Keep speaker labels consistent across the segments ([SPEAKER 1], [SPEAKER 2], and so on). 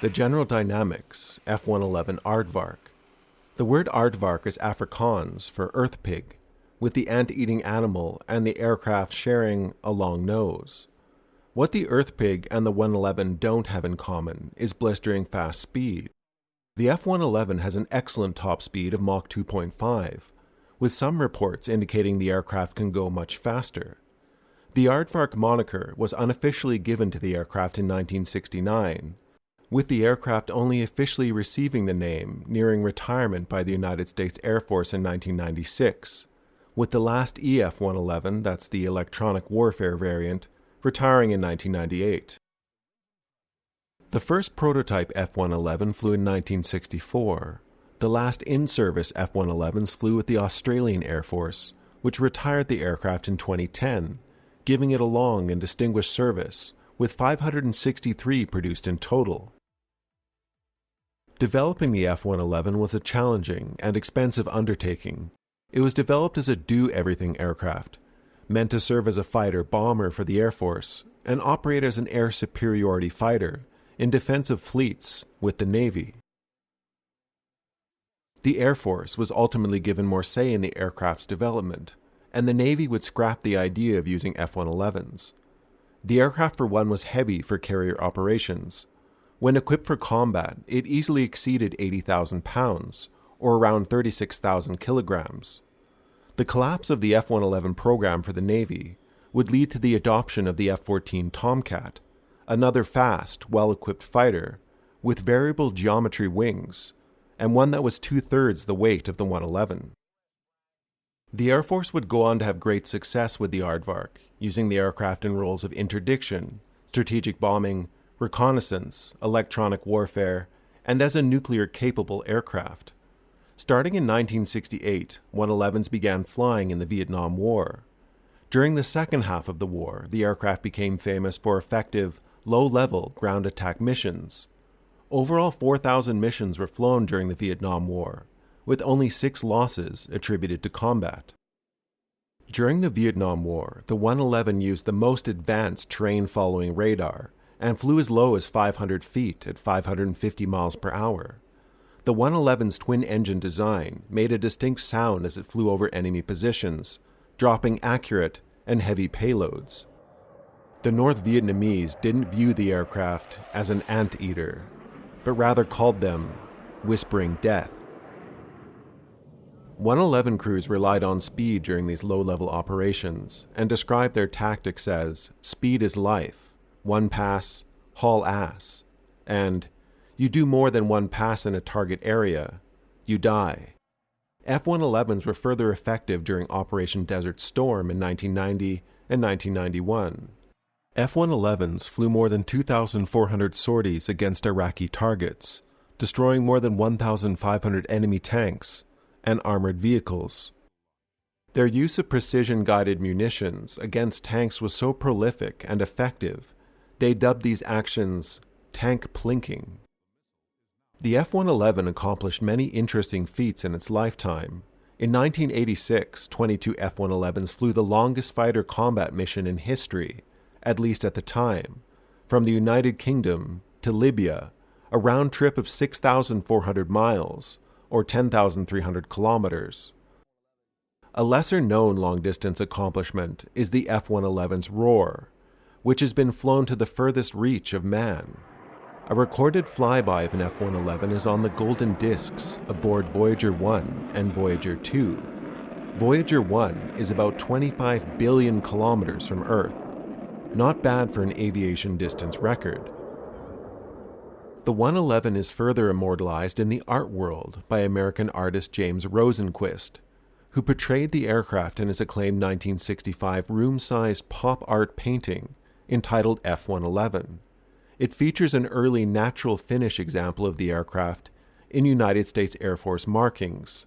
[SPEAKER 1] the General Dynamics F-111 Aardvark. The word aardvark is Afrikaans for earth pig, with the ant-eating animal and the aircraft sharing a long nose. What the earth pig and the 111 don't have in common is blistering fast speed. The F-111 has an excellent top speed of Mach 2.5, with some reports indicating the aircraft can go much faster. The Aardvark moniker was unofficially given to the aircraft in 1969, with the aircraft only officially receiving the name nearing retirement by the United States Air Force in 1996, with the last EF-111, that's the electronic warfare variant, retiring in 1998. The first prototype F-111 flew in 1964. The last in-service F-111s flew with the Australian Air Force, which retired the aircraft in 2010, giving it a long and distinguished service, with 563 produced in total. Developing the F-111 was a challenging and expensive undertaking. It was developed as a do-everything aircraft, meant to serve as a fighter-bomber for the Air Force and operate as an air superiority fighter in defensive fleets with the Navy. The Air Force was ultimately given more say in the aircraft's development, and the Navy would scrap the idea of using F-111s. The aircraft, for one, was heavy for carrier operations. When equipped for combat, it easily exceeded 80,000 pounds, or around 36,000 kilograms. The collapse of the F-111 program for the Navy would lead to the adoption of the F-14 Tomcat, another fast, well-equipped fighter with variable geometry wings, and one that was two-thirds the weight of the 111. The Air Force would go on to have great success with the Aardvark, using the aircraft in roles of interdiction, strategic bombing, reconnaissance, electronic warfare, and as a nuclear-capable aircraft. Starting in 1968, 111s began flying in the Vietnam War. During the second half of the war, the aircraft became famous for effective, low-level ground attack missions. Overall, 4,000 missions were flown during the Vietnam War, with only 6 losses attributed to combat. During the Vietnam War, the 111 used the most advanced terrain-following radar and flew as low as 500 feet at 550 miles per hour. The 111's twin-engine design made a distinct sound as it flew over enemy positions, dropping accurate and heavy payloads. The North Vietnamese didn't view the aircraft as an anteater, but rather called them whispering death. 111 crews relied on speed during these low-level operations and described their tactics as "speed is life, one pass, haul ass," and "you do more than one pass in a target area, you die." F-111s were further effective during Operation Desert Storm in 1990 and 1991. F-111s flew more than 2,400 sorties against Iraqi targets, destroying more than 1,500 enemy tanks and armored vehicles. Their use of precision-guided munitions against tanks was so prolific and effective, they dubbed these actions tank plinking. The F-111 accomplished many interesting feats in its lifetime. In 1986, 22 F-111s flew the longest fighter combat mission in history, at least at the time, from the United Kingdom to Libya, a round trip of 6,400 miles, or 10,300 kilometers. A lesser-known long-distance accomplishment is the F-111's roar, which has been flown to the furthest reach of man. A recorded flyby of an F-111 is on the golden discs aboard Voyager 1 and Voyager 2. Voyager 1 is about 25 billion kilometers from Earth. Not bad for an aviation distance record. The 111 is further immortalized in the art world by American artist James Rosenquist, who portrayed the aircraft in his acclaimed 1965 room-sized pop art painting entitled F-111. It features an early natural finish example of the aircraft in United States Air Force markings.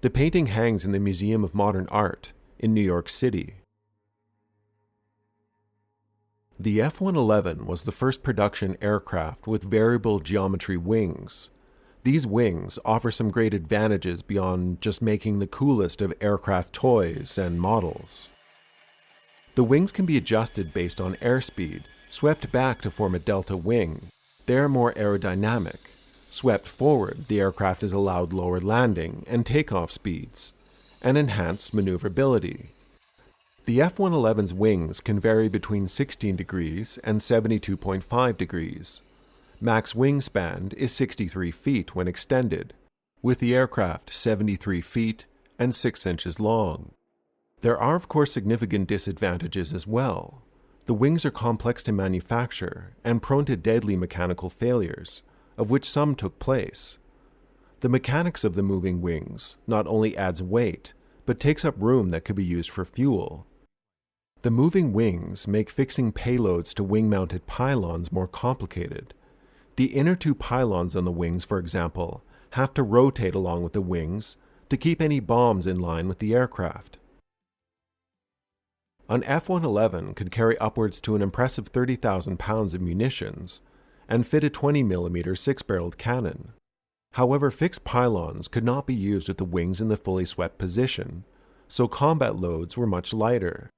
[SPEAKER 1] The painting hangs in the Museum of Modern Art in New York City. The F-111 was the first production aircraft with variable geometry wings. These wings offer some great advantages beyond just making the coolest of aircraft toys and models. The wings can be adjusted based on airspeed, swept back to form a delta wing, They are more aerodynamic. Swept forward, the aircraft is allowed lower landing and takeoff speeds, and enhanced maneuverability. The F-111's wings can vary between 16 degrees and 72.5 degrees. Max wingspan is 63 feet when extended, with the aircraft 73 feet and 6 inches long. There are of course significant disadvantages as well. The wings are complex to manufacture and prone to deadly mechanical failures, of which some took place. The mechanics of the moving wings not only adds weight, but takes up room that could be used for fuel. The moving wings make fixing payloads to wing-mounted pylons more complicated. The inner two pylons on the wings, for example, have to rotate along with the wings to keep any bombs in line with the aircraft. An F-111 could carry upwards to an impressive 30,000 pounds of munitions and fit a 20mm six-barreled cannon. However, fixed pylons could not be used with the wings in the fully swept position, so combat loads were much lighter.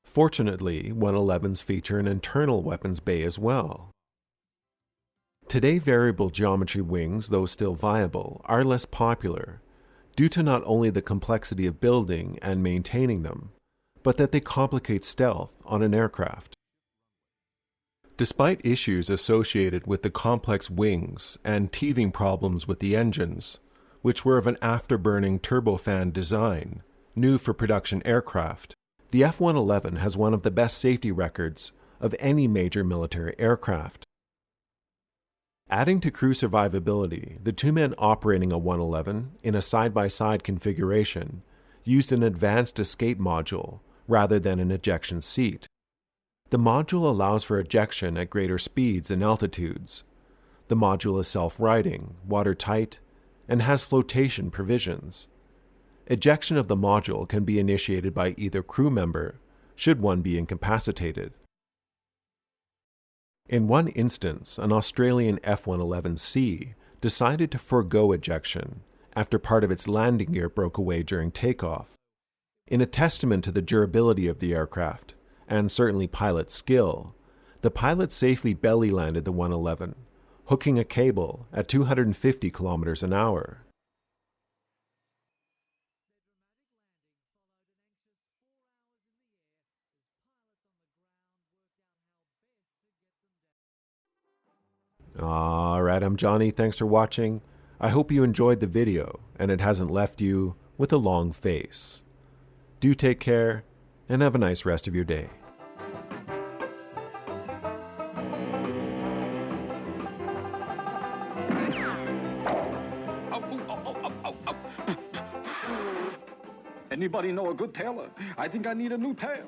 [SPEAKER 1] Fortunately, 111s feature an internal weapons bay as well. Today, variable geometry wings, though still viable, are less popular, due to not only the complexity of building and maintaining them, but that they complicate stealth on an aircraft. Despite issues associated with the complex wings and teething problems with the engines, which were of an afterburning turbofan design, new for production aircraft, the F-111 has one of the best safety records of any major military aircraft. Adding to crew survivability, the two men operating a 111 in a side-by-side configuration used an advanced escape module rather than an ejection seat. The module allows for ejection at greater speeds and altitudes. The module is self-righting, watertight, and has flotation provisions. Ejection of the module can be initiated by either crew member, should one be incapacitated. In one instance, an Australian F-111C decided to forego ejection after part of its landing gear broke away during takeoff. In a testament to the durability of the aircraft, and certainly pilot skill, the pilot safely belly landed the 111, hooking a cable at 250 kilometers an hour. Alright, I'm Johnny, thanks for watching. I hope you enjoyed the video and it hasn't left you with a long face. Do take care and have a nice rest of your day.
[SPEAKER 2] Anybody know a good tailor? I think I need a new tail.